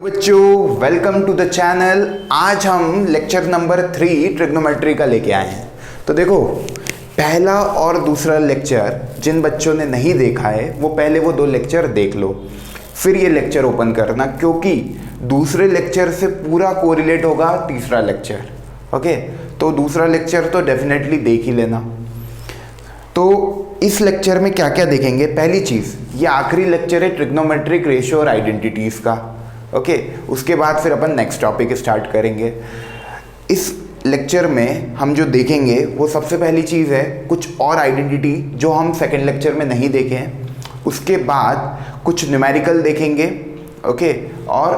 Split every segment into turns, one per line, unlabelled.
बच्चों welcome to the channel. आज हम लेक्चर नंबर 3 ट्रिग्नोमेट्री का लेके आए हैं। तो देखो, पहला और दूसरा लेक्चर जिन बच्चों ने नहीं देखा है वो पहले वो 2 लेक्चर देख लो, फिर ये लेक्चर ओपन करना, क्योंकि दूसरे लेक्चर से पूरा कोरिलेट होगा तीसरा लेक्चर। ओके, तो दूसरा लेक्चर तो डेफिनेटली देख ही लेना। तो इस लेक्चर में क्या क्या देखेंगे? पहली चीज़, ये आखिरी लेक्चर है ट्रिग्नोमेट्रिक रेशियो और आइडेंटिटीज़ का। ओके, उसके बाद फिर अपन नेक्स्ट टॉपिक स्टार्ट करेंगे। इस लेक्चर में हम जो देखेंगे वो सबसे पहली चीज़ है कुछ और आइडेंटिटी जो हम सेकंड लेक्चर में नहीं देखे हैं। उसके बाद कुछ न्यूमेरिकल देखेंगे, ओके, और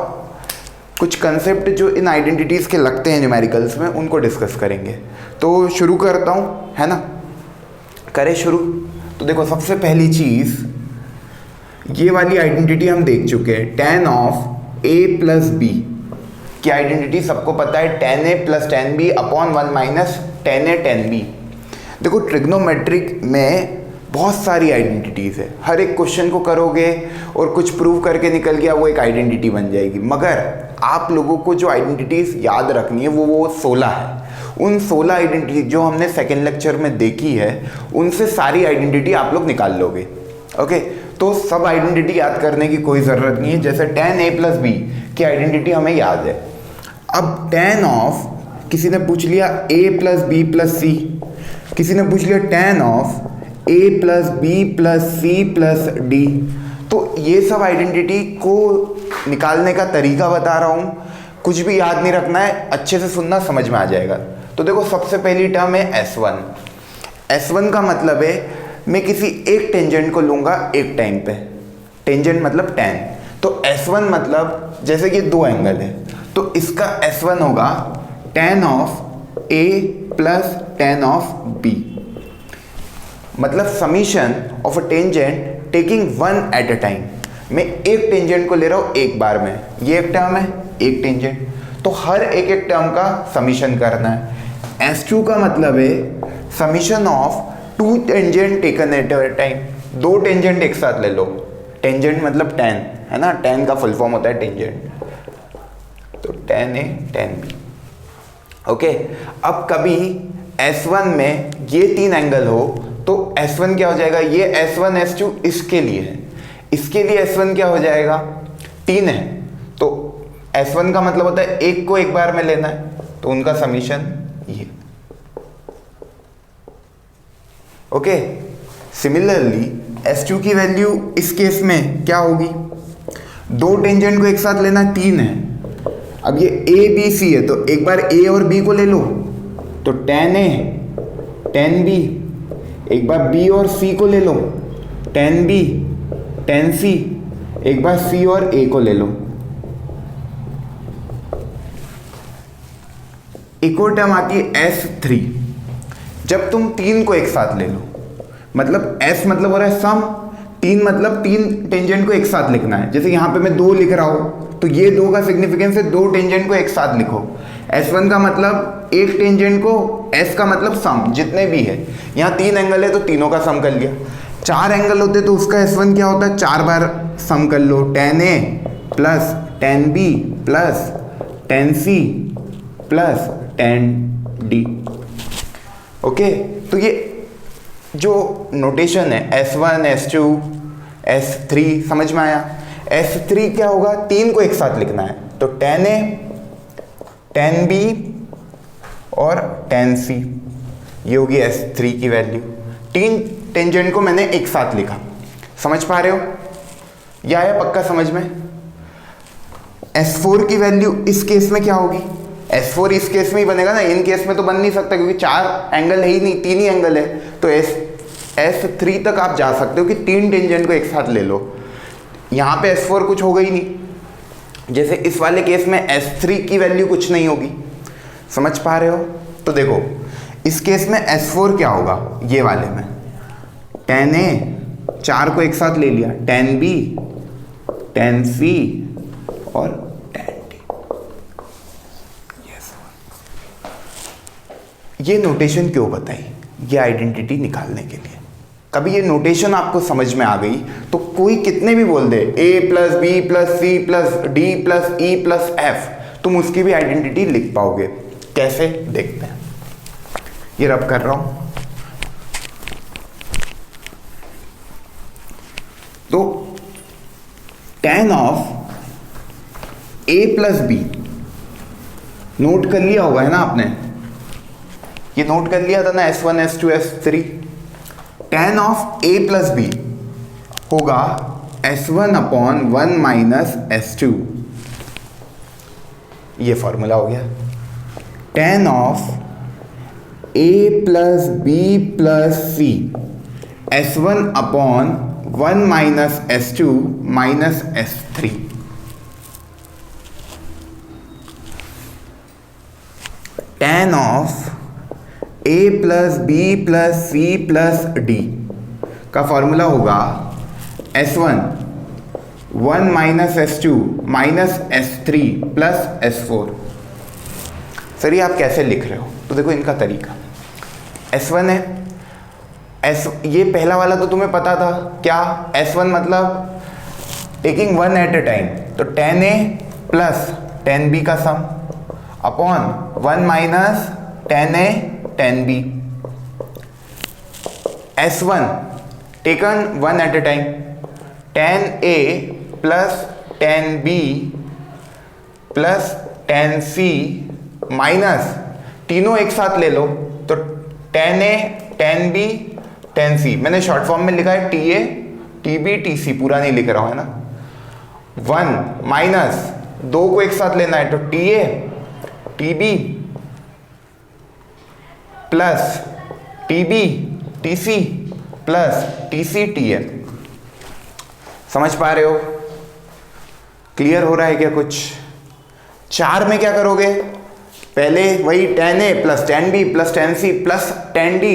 कुछ कंसेप्ट जो इन आइडेंटिटीज़ के लगते हैं न्यूमेरिकल्स में, उनको डिस्कस करेंगे। तो शुरू करता हूँ, है ना? करें शुरू। तो देखो, सबसे पहली चीज़, ये वाली आइडेंटिटी हम देख चुके हैं, tan of a plus B की आइडेंटिटी सबको पता है, tan a plus tan b upon 1 minus tan a tan b। देखो, ट्रिग्नोमेट्रिक में बहुत सारी आइडेंटिटीज़ है, हर एक क्वेश्चन को करोगे और कुछ प्रूव करके निकल गया वो एक आइडेंटिटी बन जाएगी। मगर आप लोगों को जो आइडेंटिटीज़ याद रखनी है वो 16 है। उन 16 आइडेंटिटी जो हमने सेकेंड लेक्चर में देखी है, उनसे सारी आइडेंटिटी आप लोग निकाल लोगे। ओके, तो सब आइडेंटिटी याद करने की कोई ज़रूरत नहीं है। जैसे tan a प्लस बी की आइडेंटिटी हमें याद है। अब tan ऑफ, किसी ने पूछ लिया a plus B plus C, किसी ने पूछ लिया tan of a plus B plus C plus D. तो ये सब आइडेंटिटी को निकालने का तरीका बता रहा हूँ, कुछ भी याद नहीं रखना है, अच्छे से सुनना, समझ में आ जाएगा। तो देखो, सबसे पहली टर्म है S1। S1 का मतलब है मैं किसी एक टेंजेंट को लूँगा एक टाइम पे, टेंजेंट मतलब tan। तो S1 मतलब जैसे कि 2 एंगल है, तो इसका S1 होगा tan of A plus tan of B, मतलब summation of a tangent taking one at a time. मैं एक टेंजेंट को ले रहा हूँ एक बार में, ये एक टर्म है, एक टेंजेंट, तो हर एक टर्म का समीशन करना है। S2 का मतलब है summation of 2 tangent taken at a time, 2 tangent एक साथ ले लो। टेंजेंट मतलब tan, है ना? tan का फुल फॉर्म होता है टेंजेंट, तो tan A tan B। Okay, अब कभी S1 में ये 3 एंगल हो तो S1 क्या हो जाएगा? ये S1 S2 इसके लिए है, इसके लिए S1 क्या हो जाएगा? 3 है, तो S1 का मतलब होता है एक को एक बार में लेना है, तो उनका समीशन ये। ओके, सिमिलरली S2 की वैल्यू इस केस में क्या होगी? 2 टेंजेंट को एक साथ लेना, 3 है। अब ये A B C है, तो एक बार A और B को ले लो, तो tan A tan B। एक बार B और C को ले लो, tan B tan C। एक बार C और A को ले लो। एक और टर्म आती है S3, जब तुम 3 को एक साथ ले लो, मतलब S मतलब हो रहा है सम, 3 मतलब 3 टेंजेंट को एक साथ लिखना है। जैसे यहाँ पे मैं 2 लिख रहा हूँ, तो ये 2 का सिग्निफिकेंस है 2 टेंजेंट को एक साथ लिखो। S1 का मतलब एक टेंजेंट को, S का मतलब सम, जितने भी है। यहाँ 3 एंगल है तो तीनों का सम कर लिया। 4 एंगल होते तो उसका S1 क्या होता है? 4 बार सम कर लो, tan A plus tan B plus tan C plus tan D। Okay, तो ये जो नोटेशन है S1 S2 S3 समझ में आया? S3 क्या होगा? 3 को एक साथ लिखना है, तो tan A tan B और tan C, ये होगी S3 की वैल्यू। 3 टेंजेंट को मैंने एक साथ लिखा, समझ पा रहे हो? या आया पक्का समझ में? S4 की वैल्यू इस केस में क्या होगी? S4 इस केस में ही बनेगा ना, इन केस में तो बन नहीं सकता क्योंकि 4 एंगल है ही नहीं, 3 ही एंगल है। तो S3 तक आप जा सकते हो कि 3 टेंजेंट को एक साथ ले लो। यहाँ पे S4 कुछ होगा ही नहीं, जैसे इस वाले केस में S3 की वैल्यू कुछ नहीं होगी। समझ पा रहे हो? तो देखो, इस केस में S4 क्या होगा? ये वाले में tan A 4 को एक साथ ले लिया, tan B tan C और tan D। ये नोटेशन क्यों बताई? ये आइडेंटिटी निकालने के लिए। कभी ये नोटेशन आपको समझ में आ गई तो कोई कितने भी बोल दे a plus B plus C plus D plus E plus F, तुम उसकी भी आइडेंटिटी लिख पाओगे। कैसे देखते हैं, ये रब कर रहा हूं। तो tan of a plus B note कर लिया होगा है ना आपने, ये नोट कर लिया था ना S1 S2 S3। tan of a plus B होगा S1 अपॉन 1 माइनस S2, ये फॉर्मूला हो गया। tan of a plus B plus C S1 upon 1 minus S2 minus S3। tan of a plus B plus C plus D का formula होगा S1 1 minus S2 minus S3 plus S4। Sir ये आप कैसे लिख रहे हो? तो देखो इनका तरीका, S1 है ये पहला वाला तो तुम्हें पता था क्या, S1 मतलब taking one at a time, तो tan A plus tan B का sum upon 1 minus tan A tan B। S1 taken one at a time, tan A plus tan B plus tan C minus तीनों एक साथ ले लो तो tan A tan B tan C। मैंने short form में लिखा है TA TB TC, पूरा नहीं लिख रहा हूं है ना। 1 माइनस दो को एक साथ लेना है तो TA TB plus TB TC plus TC TL। समझ पा रहे हो? क्लियर हो रहा है क्या कुछ? 4 में क्या करोगे, पहले वही tan A plus tan B plus tan C plus tan D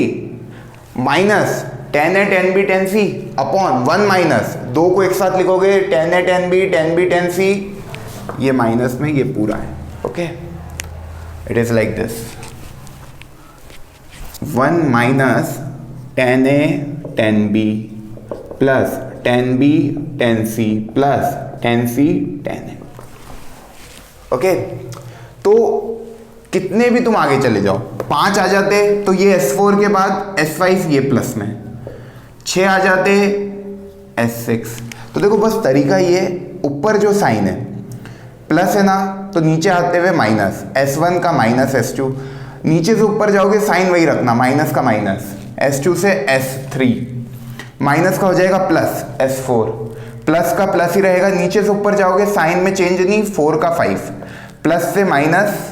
minus tan A tan B tan C upon 1 minus दो को एक साथ लिखोगे tan A tan B tan C, ये माइनस में ये पूरा है। Okay, it is like this 1 minus tan A tan B plus tan B tan C plus tan C tan A। Okay, तो कितने भी तुम आगे चले जाओ, 5 आ जाते तो ये S4 के बाद S5 ये प्लस में, 6 आ जाते S6। तो देखो बस तरीका ये, ऊपर जो साइन है प्लस है ना, तो नीचे आते हुए माइनस, S1 का माइनस S2, नीचे से ऊपर जाओगे साइन वही रखना, माइनस का माइनस, S2 से S3, माइनस का हो जाएगा प्लस S4, प्लस का प्लस ही रहेगा, नीचे से ऊपर जाओगे साइन में चेंज नहीं, 4 का 5, प्लस से माइनस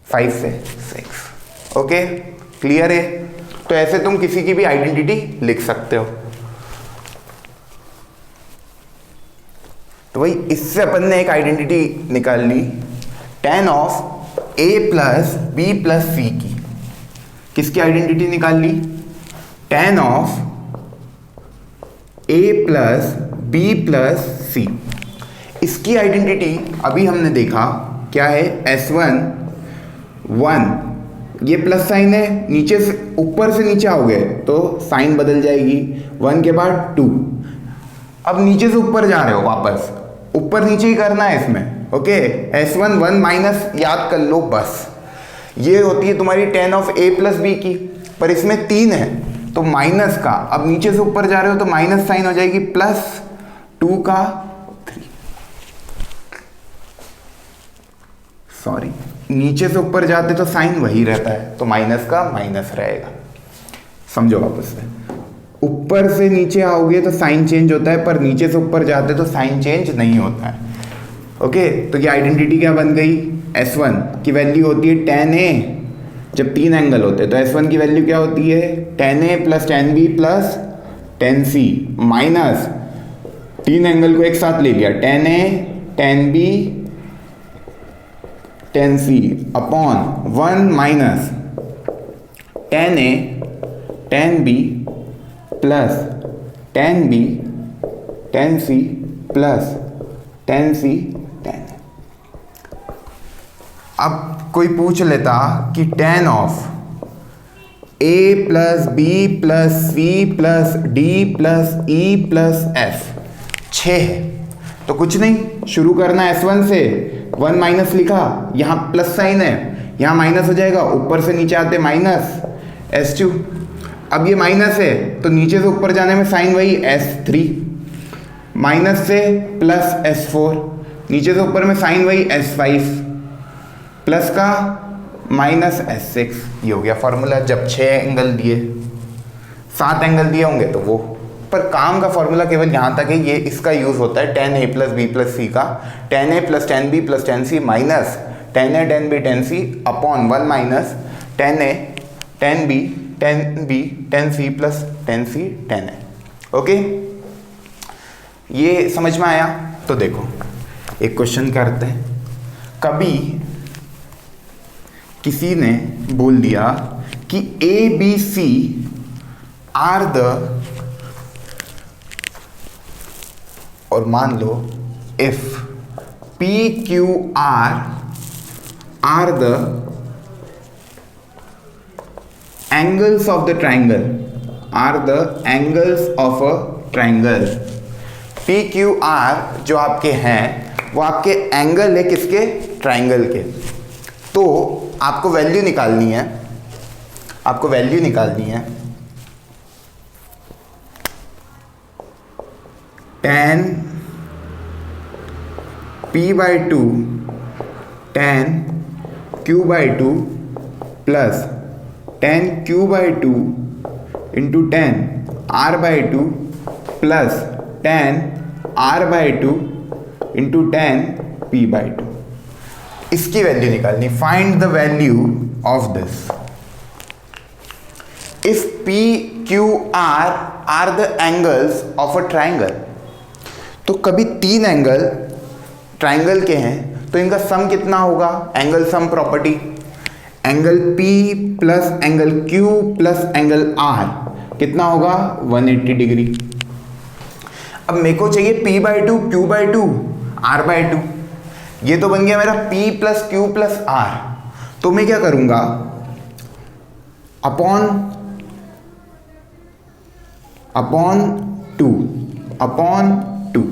5 से 6। ओके, क्लियर है? तो ऐसे तुम किसी की भी आइडेंटिटी लिख सकते हो। तो भाई इससे अपन ने एक आइडेंटिटी निकाल ली, tan of a plus B plus C की। किसकी आइडेंटिटी निकाल ली? tan of a plus B plus C. इसकी आइडेंटिटी अभी हमने देखा क्या है, S1 1, ये प्लस साइन है, नीचे से ऊपर से नीचे आओगे तो साइन बदल जाएगी, 1 के बाद 2। अब नीचे से ऊपर जा रहे हो, वापस ऊपर नीचे ही करना है इसमें। ओके, S1 1 माइनस याद कर लो बस, ये होती है तुम्हारी tan of a plus B की, पर इसमें 3 है तो माइनस का, अब नीचे से ऊपर जा रहे हो तो माइनस साइन हो जाएगी, प्लस 2 का 3, सॉरी नीचे से ऊपर जाते तो साइन वही रहता है तो माइनस का माइनस रहेगा। समझो वापस से, ऊपर से नीचे आओगे तो साइन चेंज होता है, पर नीचे से ऊपर जाते तो साइन चेंज नहीं होता है। ओके, तो ये आइडेंटिटी क्या बन गई, S1 की वैल्यू होती है tan A, जब 3 एंगल होते हैं तो S1 की वैल्यू क्या होती है, tan A plus tan B plus tan C minus 3 angle को एक साथ ले लिया, tan A tan B tan C upon 1 minus tan A tan B plus tan B tan C plus tan C tan A। अब कोई पूछ लेता कि tan of A plus B plus C plus D plus E plus F 6 है। तो कुछ नहीं, शुरू करना S1 से, 1 माइनस लिखा, यहाँ प्लस साइन है, यहाँ माइनस हो जाएगा, ऊपर से नीचे आते माइनस S2। अब ये माइनस है तो नीचे से ऊपर जाने में साइन वही S3, माइनस से प्लस S4, नीचे से ऊपर में साइन वही S5, प्लस का माइनस S6। ये हो गया फॉर्मूला। जब 6 एंगल दिए, 7 एंगल दिए होंगे तो वो, पर काम का फॉर्मूला केवल यहाँ तक है। ये इसका यूज़ होता है tan a plus B plus C का, tan a plus tan b plus tan c minus tan a tan b tan c upon 1 minus tan a tan b tan c plus tan c tan a। Okay, ये समझ में आया? तो देखो एक question करते हैं। कभी किसी ने बोल दिया कि A B C are the, और मान लो if P Q R the angles of the triangle, are the angles of a triangle. P Q R जो आपके हैं वो आपके एंगल है किसके? ट्राइंगल के। तो आपको वैल्यू निकालनी है, आपको वैल्यू निकालनी है tan p by 2 tan q by 2 plus tan q by 2 into tan r by 2 plus tan r by 2 into tan p by 2। इसकी वैल्यू निकालनी। Find the value of this if p q r are the angles of a triangle. तो कभी 3 angle triangle के हैं तो इनका सम कितना होगा? Angle sum property, angle P plus angle Q plus angle R कितना होगा? 180 डिग्री। अब मेरे को चाहिए P by 2 Q by 2 R by 2। ये तो बन गया मेरा P plus Q plus R। तो मैं क्या करूंगा? अपॉन 2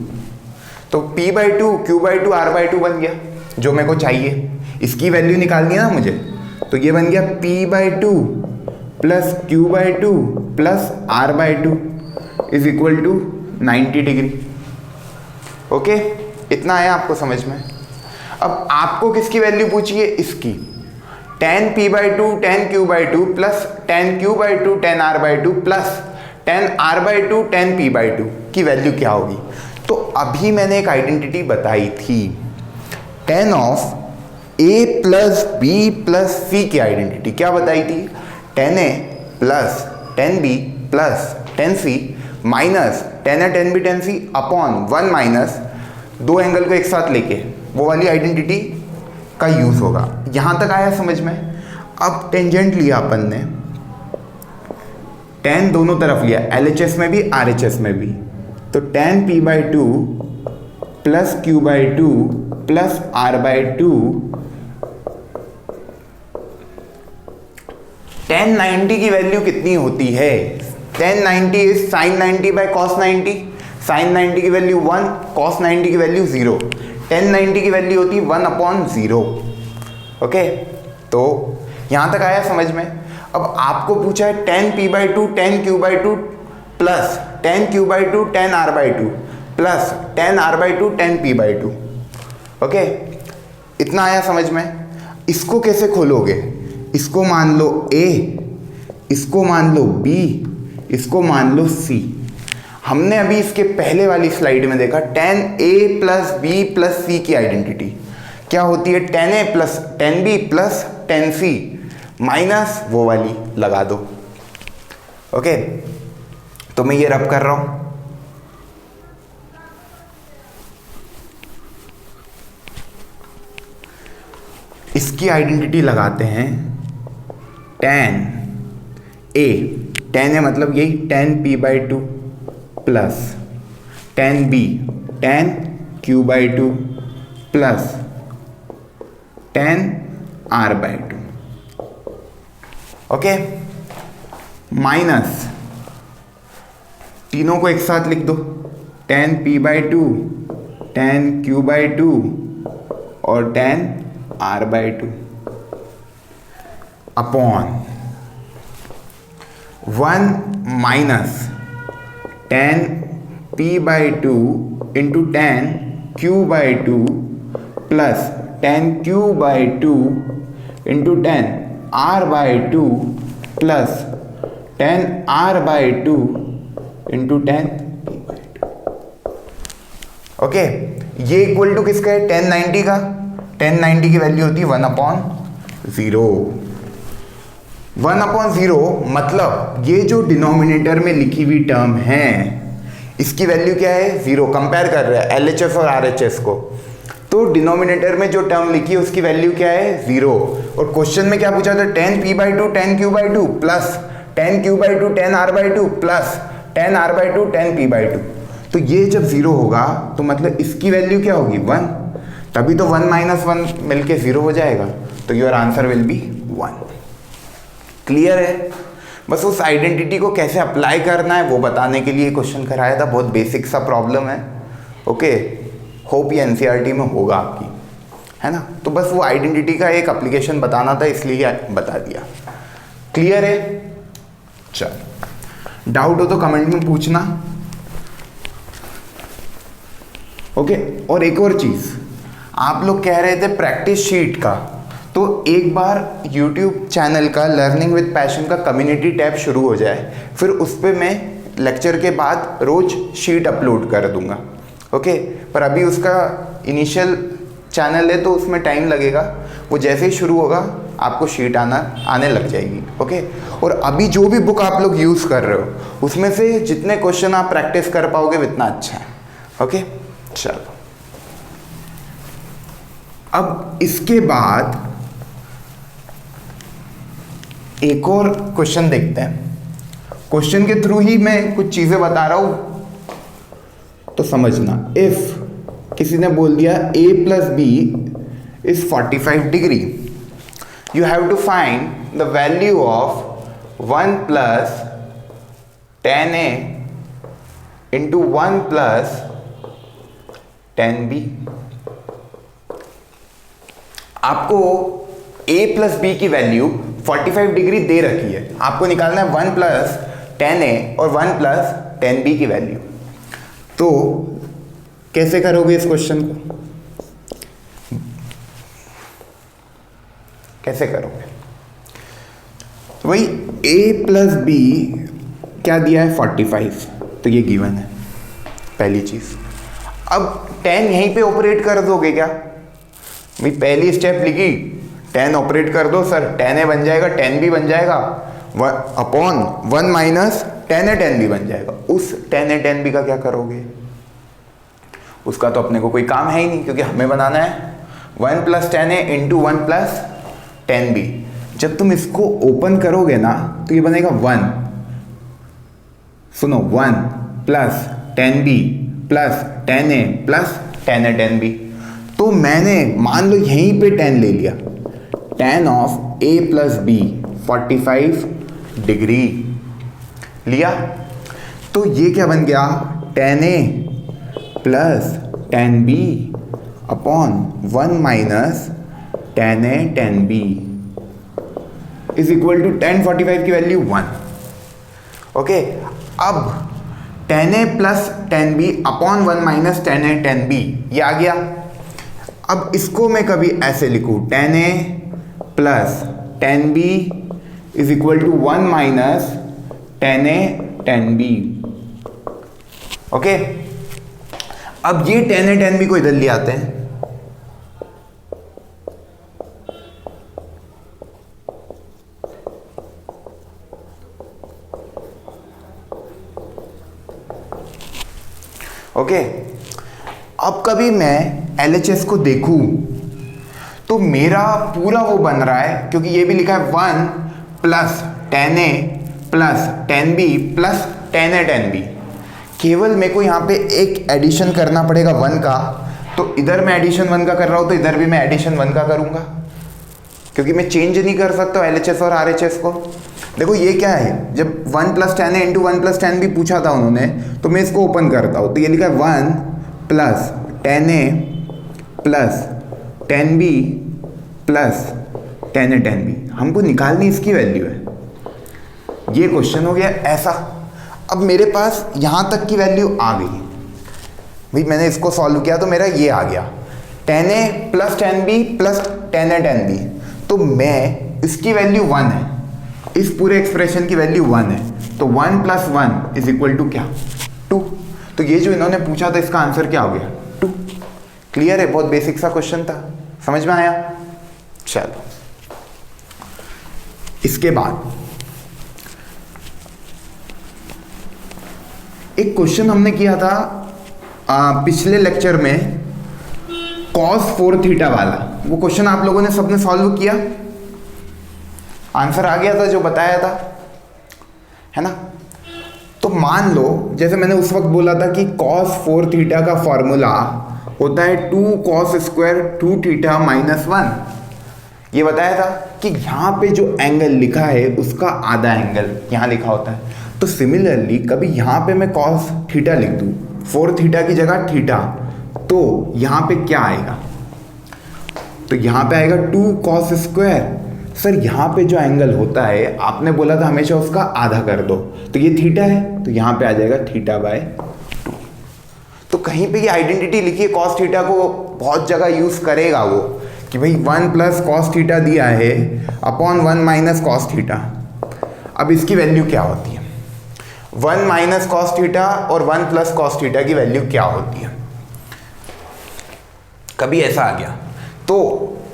तो P by 2 Q by 2 R by 2 बन गया जो मेरे को चाहिए। इसकी वैल्यू निकालनी है ना मुझे, तो ये बन गया P by 2 plus Q by 2 plus R by 2 is equal to 90 degree. Okay, इतना आया आपको समझ में? अब आपको किसकी वैल्यू पूछी है? इसकी। tan P by 2 tan Q by 2 plus tan Q by 2 tan R by 2 plus tan R by 2 tan P by 2 की वैल्यू क्या होगी? तो अभी मैंने एक आइडेंटिटी बताई थी, tan of A plus B plus C की आइडेंटिटी। क्या बताई थी? tan A plus tan B plus tan C minus tan A tan B tan C upon 1 minus 2 angle को एक साथ लेके, वो वाली आइडेंटिटी का यूज होगा। यहां तक आया समझ में? अब टेंजेंट लिया अपन ने, tan दोनों तरफ लिया, LHS में भी RHS में भी। तो tan P by 2 plus Q by 2 plus R by 2 tan 90 की वैल्यू कितनी होती है? tan 90 is sin 90 by cos 90। sin 90 की वैल्यू 1, cos 90 की वैल्यू 0। tan 90 की वैल्यू होती है 1 अपॉन 0। ओके, तो यहां तक आया समझ में? अब आपको पूछा है tan P by 2 tan Q by 2 plus tan Q by 2 tan R by 2 plus tan R by 2 tan P by 2। Okay, इतना आया समझ में? इसको कैसे खोलोगे? इसको मान लो A, इसको मान लो B, इसको मान लो C। हमने अभी इसके पहले वाली स्लाइड में देखा tan A plus B plus C की आइडेंटिटी क्या होती है? tan A plus tan B plus tan C minus वो वाली लगा दो। ओके, तो मैं ये रब कर रहा हूं। इसकी आइडेंटिटी लगाते हैं tan A, tan A मतलब यही tan P by 2 plus tan B tan Q by 2 plus tan R by 2। Okay, minus, तीनों को एक साथ लिख दो, tan p/2, tan q/2 और tan r/2 upon 1 minus tan p/2 into tan q/2 plus tan q/2 into tan r/2 plus tan r/2 into tan p/2। Okay, ये equal to किसका है? tan 90 का। tan 90 की वैल्यू होती है 1/0। 1/0 मतलब ये जो डिनोमिनेटर में लिखी हुई टर्म है इसकी वैल्यू क्या है? 0। कंपेयर कर रहे हैं LHS और RHS को, तो डिनोमिनेटर में जो टर्म लिखी है उसकी वैल्यू क्या है? 0। और क्वेश्चन में क्या पूछा था? tan p/2 tan q/2 plus tan q/2 tan r/2 plus tan r/2 tan p/2। तो ये जब 0 होगा तो मतलब इसकी वैल्यू क्या होगी? 1। तभी तो 1 माइनस 1 मिलके 0 हो जाएगा। तो your answer will be 1। Clear है? बस उस आइडेंटिटी को कैसे अप्लाई करना है वो बताने के लिए क्वेश्चन कराया था। बहुत बेसिक सा प्रॉब्लम है। ओके, होप ये NCERT में होगा आपकी, है ना? तो बस वो आइडेंटिटी का एक एप्लीकेशन बताना था, इसलिए बता दिया। क्लियर है? चल, डाउट हो तो कमेंट में पूछना। ओके, और एक और चीज़, आप लोग कह रहे थे प्रैक्टिस शीट का, तो एक बार YouTube चैनल का लर्निंग विद पैशन का कम्युनिटी टैब शुरू हो जाए, फिर उस पर मैं लेक्चर के बाद रोज शीट अपलोड कर दूंगा। ओके, पर अभी उसका इनिशियल चैनल है तो उसमें टाइम लगेगा। वो जैसे ही शुरू होगा आपको शीट आने लग जाएगी। ओके, और अभी जो भी बुक आप लोग यूज़ कर रहे हो उसमें से जितने क्वेश्चन आप प्रैक्टिस कर पाओगे उतना अच्छा है। ओके, चलो अब इसके बाद एक और क्वेश्चन देखते हैं। क्वेश्चन के थ्रू ही मैं कुछ चीजें बता रहा हूं तो समझना। इफ किसी ने बोल दिया a plus B is 45 degree, you have to find the value of 1 plus tan a into 1 plus tan b। आपको a प्लस बी की वैल्यू 45 डिग्री दे रखी है, आपको निकालना है 1 प्लस tan a और 1 प्लस tan b की वैल्यू। तो कैसे करोगे इस क्वेश्चन को? कैसे करोगे? तो भाई a प्लस बी क्या दिया है? 45, तो ये गिवन है पहली चीज। अब tan यहीं पे ऑपरेट कर दोगे क्या? भाई पहली स्टेप लिखी, tan ऑपरेट कर दो सर, tan a बन जाएगा, tan b बन जाएगा, upon 1 minus tan a tan b बन जाएगा। उस tan a tan b का क्या करोगे? उसका तो अपने को कोई काम है ही नहीं, क्योंकि हमें बनाना है 1 plus tan a into 1 plus tan b। जब तुम इसको ओपन करोगे ना तो ये बनेगा 1, सुनो, 1 plus tan b plus tan a plus tan a tan b। तो मैंने मान लो यहीं पे tan ले लिया, tan of a plus B 45 degree लिया, तो ये क्या बन गया? tan a plus tan b upon 1 minus tan a tan b is equal to tan 45 की वैल्यू 1। ओके, अब tan a plus tan b upon 1 minus tan a tan b ये आ गया। अब इसको मैं कभी ऐसे लिखूं, tan a plus tan b is equal to 1 minus tan a tan b। Okay, अब ये tan a tan b को इधर ले आते हैं। ओके, अब कभी मैं LHS को देखूं तो मेरा पूरा वो बन रहा है, क्योंकि ये भी लिखा है 1 plus tan a plus tan b plus tan a tan b। केवल मेरे को यहाँ पे एक एडिशन करना पड़ेगा 1 का, तो इधर मैं एडिशन 1 का कर रहा हूँ तो इधर भी मैं एडिशन 1 का करूँगा। क्योंकि मैं चेंज नहीं कर सकता LHS और RHS को। देखो ये क्या है, जब 1 + 10a इंटू 1 + 10 भी पूछा था उन्होंने, तो मैं इसको ओपन करता हूँ, तो ये लिखा है 1 + 10a + 10b + 10a 10b। हमको निकालनी इसकी वैल्यू है। ये क्वेश्चन हो गया ऐसा। अब मेरे पास यहाँ तक की वैल्यू आ गई भाई, मैंने इसको सॉल्व किया तो मेरा ये आ गया 10a + 10b + 10a 10b। तो मैं इसकी वैल्यू 1 है, इस पूरे एक्सप्रेशन की वैल्यू 1 है, तो 1 + 1 = क्या, 2। तो ये जो इन्होंने पूछा था इसका आंसर क्या हो गया, 2। क्लियर है, बहुत बेसिक सा क्वेश्चन था, समझ में आया। चलो इसके बाद एक क्वेश्चन हमने किया था पिछले लेक्चर में, cos 4θ वाला। वो क्वेश्चन आप लोगों ने सबने सॉल्व किया, आंसर आ गया था जो बताया था, है ना। तो मान लो जैसे मैंने उस वक्त बोला था कि cos 4θ का फॉर्मूला होता है 2 cos² 2θ - 1। ये बताया था कि यहाँ पे जो एंगल लिखा है उसका आधा एंगल यहाँ लिखा होता है। तो सिमिलरली कभी यहाँ पे मैं cos θ लिख दूँ 4θ की जगह थीटा, तो यहाँ पे क्या आएगा, तो यहाँ पे आएगा 2 cos²। सर यहाँ पे जो एंगल होता है आपने बोला था हमेशा उसका आधा कर दो, तो ये थीटा है, तो यहाँ पे आ जाएगा θ/2। तो कहीं पे ये आइडेंटिटी लिखिए, cos θ को बहुत जगह यूज करेगा वो कि भाई 1 + cos θ दिया है अपॉन 1 - cos θ। अब इसकी वैल्यू क्या होती है, 1 - cos θ और 1 + cos θ की वैल्यू क्या होती है। कभी ऐसा आ गया तो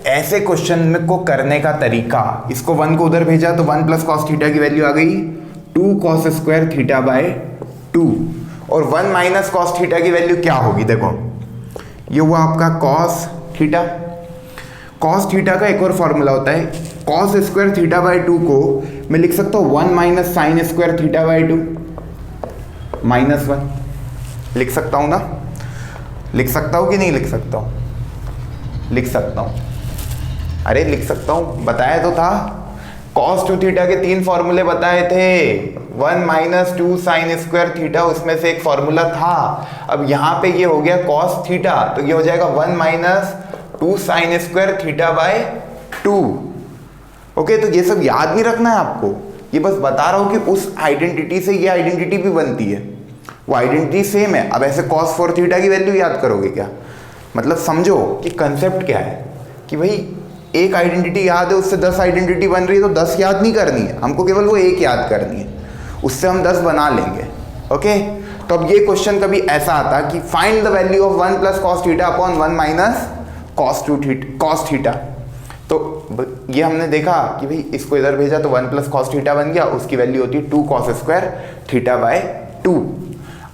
ऐसे क्वेश्चन में को करने का तरीका, इसको 1 को उधर भेजा तो 1 + cos θ की वैल्यू आ गई 2 cos² θ/2, और 1 - cos θ की वैल्यू क्या होगी, देखो ये हुआ आपका cos θ। cos θ का एक और फॉर्मूला होता है, cos² θ/2 को मैं लिख सकता हूँ 1 - sin² θ/2 -1। लिख सकता हूँ ना, लिख सकता हूँ कि नहीं लिख सकता हूँ, लिख सकता हूँ, अरे लिख सकता हूँ, बताया तो था। cos 2θ के 3 फॉर्मूले बताए थे, 1 - 2 sin² θ उसमें से एक फॉर्मूला था। अब यहाँ पे ये हो गया cos θ, तो ये हो जाएगा 1 - 2 sin² θ/2। ओके, तो ये सब याद नहीं रखना है आपको, ये बस बता रहा हूँ कि उस आइडेंटिटी से ये आइडेंटिटी भी बनती है, वो आइडेंटिटी सेम है। अब ऐसे cos 4θ की वैल्यू याद करोगे क्या, मतलब समझो कि कंसेप्ट क्या है कि भाई एक आइडेंटिटी याद है, उससे 10 आइडेंटिटी बन रही है, तो 10 याद नहीं करनी है हमको, केवल वो एक याद करनी है, उससे हम 10 बना लेंगे। ओके, तो अब ये क्वेश्चन कभी ऐसा आता कि find the value of 1 + cos θ upon 1 - cos θ। तो ये हमने देखा कि भाई इसको इधर भेजा तो 1 + cos θ बन गया, उसकी वैल्यू होती है 2 cos² θ/2।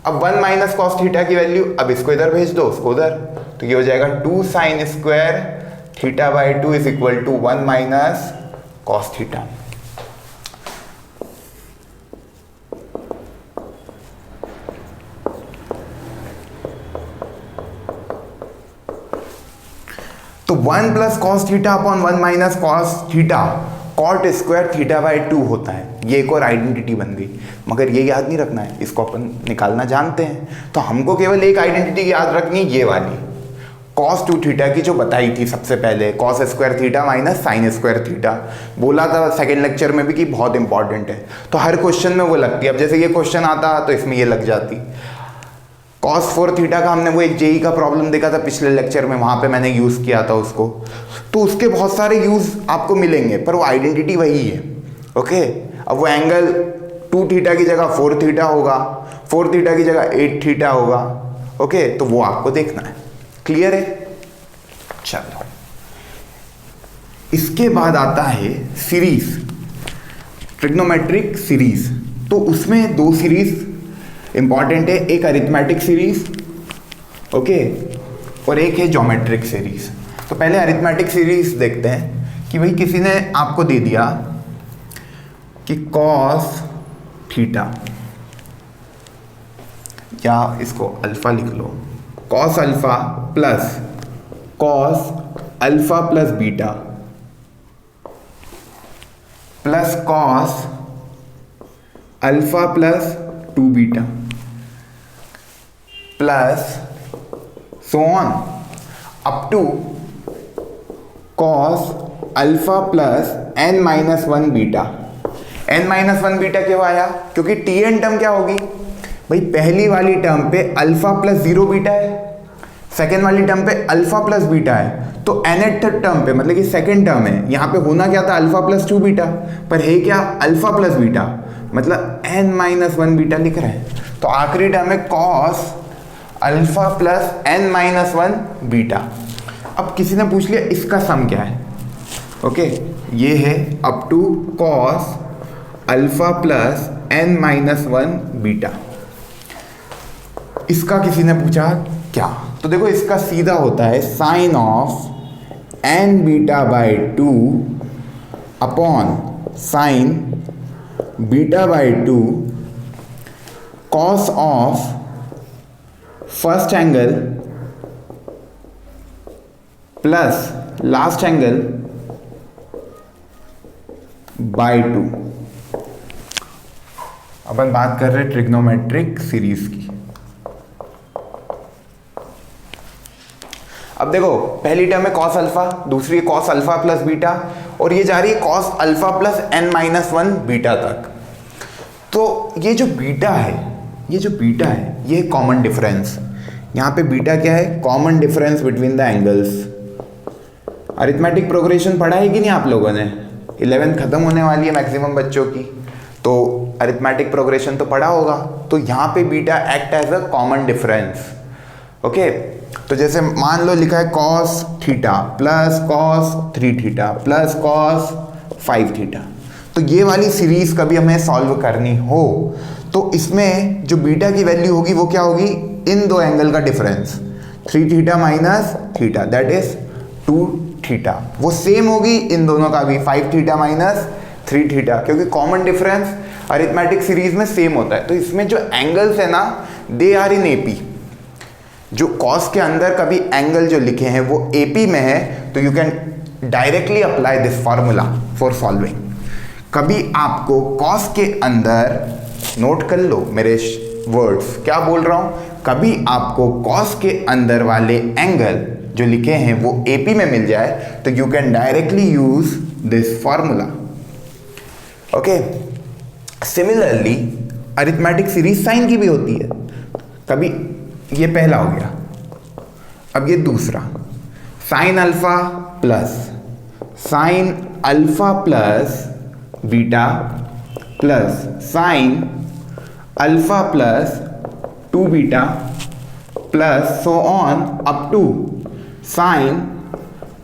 अब 1 - cos θ की वैल्यू, अब इसको इधर भेज दो उसको उधर, तो ये हो जाएगा 2 sin² θ/2 = 1 - cos θ। तो 1 + cos θ अपॉन 1 - cos θ cot² θ/2 होता है। ये एक और आइडेंटिटी बन गई, मगर ये याद नहीं रखना है, इसको अपन निकालना जानते हैं। तो हमको केवल एक आइडेंटिटी याद रखनी है, ये वाली cos 2θ की जो बताई थी सबसे पहले, cos² θ - sin² θ। बोला था सेकेंड लेक्चर में भी कि बहुत इंपॉर्टेंट है, तो हर क्वेश्चन में वो लगती है। अब जैसे ये क्वेश्चन आता तो इसमें ये लग जाती। cos 4θ का हमने वो एक जेई का प्रॉब्लम देखा था पिछले लेक्चर में, वहाँ पे मैंने यूज़ किया था उसको, तो उसके बहुत सारे यूज़ आपको मिलेंगे, पर वो आइडेंटिटी वही है। ओके, अब वो एंगल 2θ की जगह 4θ होगा, 4θ की जगह 8θ होगा। ओके, तो वो आपको देखना है। क्लियर है? चलो, इसके बाद आता है सीरीज, ट्रिग्नोमेट्रिक सीरीज। तो उसमें 2 सीरीज इंपॉर्टेंट है, एक अरिथमेटिक सीरीज, ओके, और एक है ज्योमेट्रिक सीरीज। तो पहले अरिथमेटिक सीरीज देखते हैं कि भाई किसी ने आपको दे दिया कि cos θ, या इसको अल्फा लिख लो, cos alpha plus cos alpha plus beta plus cos alpha plus 2 beta plus so on up to cos alpha plus n minus 1 beta. n minus 1 beta क्यों आया? क्योंकि tn टर्म क्या होगी भाई, पहली वाली टर्म पे अल्फा प्लस 0 बीटा है, सेकेंड वाली टर्म पे अल्फा प्लस बीटा है, तो nth टर्म पे मतलब कि सेकेंड टर्म है, यहाँ पे होना क्या था अल्फा प्लस 2 बीटा, पर है क्या अल्फा प्लस बीटा, मतलब n माइनस 1 बीटा लिख रहे हैं। तो आखिरी टर्म है cos alpha plus n minus 1 beta. अब किसी ने पूछ लिया इसका सम क्या है, ओके ये है up to cos alpha plus n minus 1 beta. इसका किसी ने पूछा क्या, तो देखो इसका सीधा होता है sine of n beta by 2 upon sine beta by 2 cos of first angle plus last angle by 2। अपन बात कर रहे हैं ट्रिग्नोमेट्रिक सीरीज की। अब देखो पहली टर्म है कॉस अल्फा, दूसरी है कॉस अल्फा प्लस बीटा, और ये जा रही है cos alpha plus n minus 1 beta तक। तो ये जो बीटा है ये कॉमन डिफरेंस, यहाँ पे बीटा क्या है, common difference between the angles. Arithmetic progression पढ़ा है कि नहीं आप लोगों ने? 11th खत्म होने वाली है मैक्सिमम बच्चों की, तो अरिथमेटिक प्रोग्रेशन तो पढ़ा होगा। तो यहाँ पे beta act as a common difference, okay. तो जैसे मान लो लिखा है cos theta plus cos 3 theta plus cos 5 theta, तो ये वाली सीरीज कभी हमें सॉल्व करनी हो तो इसमें जो बीटा की वैल्यू होगी वो क्या होगी, इन दो एंगल का difference, 3 theta minus theta that is 2 theta, वो सेम होगी इन दोनों का भी, 5 थीटा माइनस 3 थीटा, क्योंकि कॉमन डिफरेंस अरिथमेटिक सीरीज में सेम होता है। तो इसमें जो एंगल्स है ना दे आर इन एपी, जो कॉस के अंदर कभी एंगल जो लिखे हैं वो एपी में है, तो you can directly apply this formula for solving. कभी आपको कॉस के अंदर, नोट कर लो मेरे वर्ड्स क्या बोल रहा हूं, कभी आपको कॉस के अंदर वाले एंगल जो लिखे हैं वो एपी में मिल जाए तो you can directly use this formula, okay. Similarly arithmetic series sine की भी होती है। कभी ये पहला हो गया, अब ये दूसरा, sine alpha plus beta plus sine alpha plus 2 beta plus so on up to sine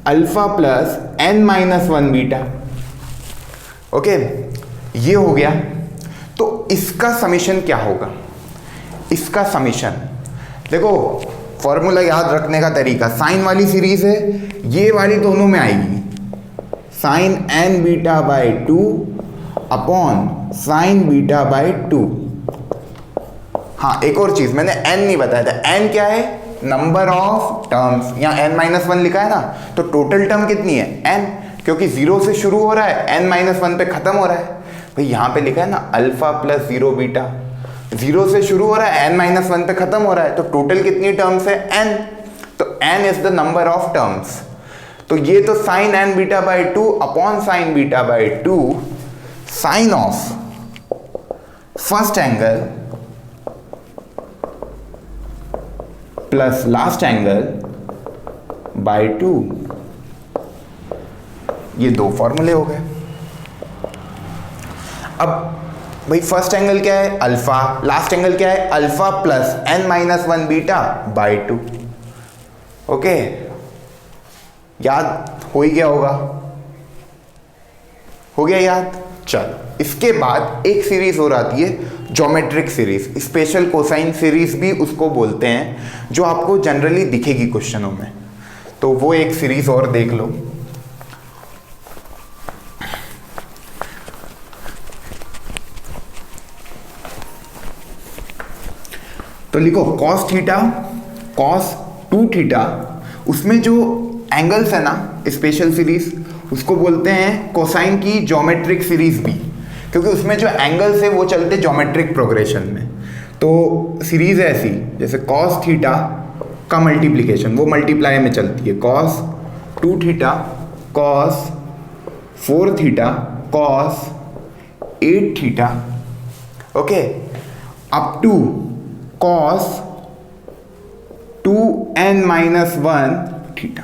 alpha plus n minus 1 beta, okay. ये हो गया। तो इसका समीशन क्या होगा, इसका समीशन देखो, फॉर्मूला याद रखने का तरीका, साइन वाली सीरीज है, ये वाली दोनों में आएगी, sine n beta by 2 upon sine beta by 2। हाँ एक और चीज मैंने n नहीं बताया था, n क्या है, नंबर ऑफ टर्म्स, यहाँ n माइनस 1 लिखा है ना, तो टोटल टर्म कितनी है n, क्योंकि 0 से शुरू हो रहा है, n माइनस 1 पे खत्म हो रहा है। भाई यहाँ पे लिखा है ना अल्फा प्लस 0 बीटा, 0 से शुरू हो रहा है, n माइनस 1 पे खत्म हो रहा है, तो टोटल कितनी टर्म्स है n, तो n is the number of terms. तो ये तो sine n beta by 2 upon sine beta by 2 sine of first angle plus last angle by 2, ये दो फॉर्मूले हो गए। अब भाई फर्स्ट एंगल क्या है अल्फा, लास्ट एंगल क्या है alpha plus n minus 1 beta by 2, okay. याद हो ही गया होगा, हो गया याद। चलो इसके बाद एक सीरीज और आती है geometric series, special cosine series भी उसको बोलते हैं, जो आपको जनरली दिखेगी क्वेश्चनों में, तो वो एक सीरीज और देख लो। तो लिखो कॉस थीटा कॉस 2 थीटा, उसमें जो एंगल्स है ना स्पेशल सीरीज उसको बोलते हैं कोसाइन की ज्योमेट्रिक सीरीज भी, क्योंकि उसमें जो एंगल्स है वो चलते ज्योमेट्रिक प्रोग्रेशन में। तो सीरीज है ऐसी, जैसे कॉस थीटा का मल्टीप्लिकेशन वो मल्टीप्लाई में चलती है, cos 2 theta cos 4 theta cos 8 theta, okay, up to cos 2n-1 theta.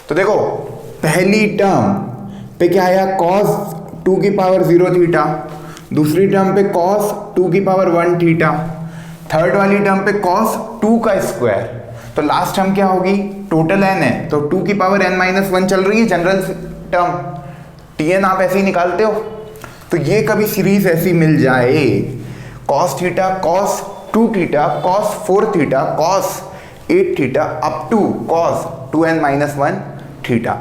तो देखो पहली टर्म पे क्या आया, कॉस 2 की पावर 0 थीटा, दूसरी टर्म पे कॉस 2 की पावर 1 थीटा, थर्ड वाली टर्म पे कॉस 2 का स्क्वायर। तो लास्ट टर्म क्या होगी, टोटल n है तो 2 की पावर n-1 चल रही है जनरल टर्म, tn आप ऐसे ही निकालते हो। तो ये कभी सीरीज ऐसी मिल जाए, cos theta cos 2 theta cos 4 theta cos 8 theta up to cos 2n-1 theta,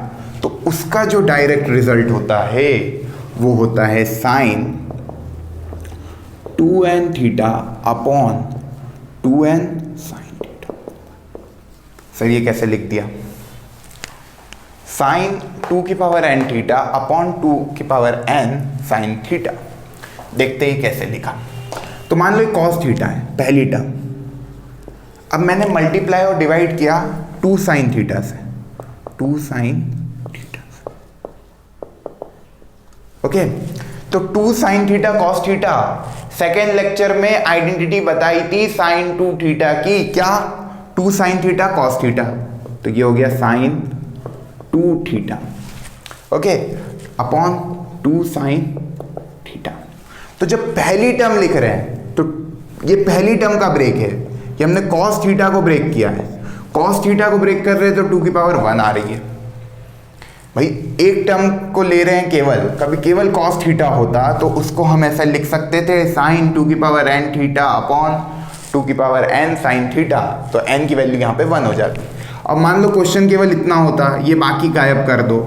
तो उसका जो डायरेक्ट रिजल्ट होता है वो होता है sine 2n theta upon 2n sine theta. Sir ये कैसे लिख दिया, साइन 2 की पावर n थीटा अपॉन 2 की पावर n साइन थीटा। देखते ही कैसे लिखा। तो मान लो कॉस थीटा है पहली टर्म, अब मैंने मल्टीप्लाई और डिवाइड किया 2 साइन थीटा से, 2 साइन थीटा से, ओके। तो 2 sine theta cos theta, second lecture में आइडेंटिटी बताई थी साइन 2 थीटा की, क्या 2 साइन थीटा कॉस थीटा, तो ये हो गया sine 2 theta, okay, upon 2 sine theta. तो जब पहली टर्म लिख रहे हैं तो ये पहली टर्म का ब्रेक है, ये हमने कॉस थीटा को ब्रेक किया है, कॉस थीटा को ब्रेक कर रहे हैं तो 2 की पावर 1 आ रही है। भाई एक टर्म को ले रहे हैं केवल, कभी केवल कॉस थीटा होता तो उसको हम ऐसा लिख सकते थे साइन 2 की पावर n थीटा अपॉन 2 की पावर n साइन थीटा, तो n की वैल्यू यहाँ पे 1 हो जाती। अब मान लो क्वेश्चन केवल इतना होता, ये बाकी गायब कर दो,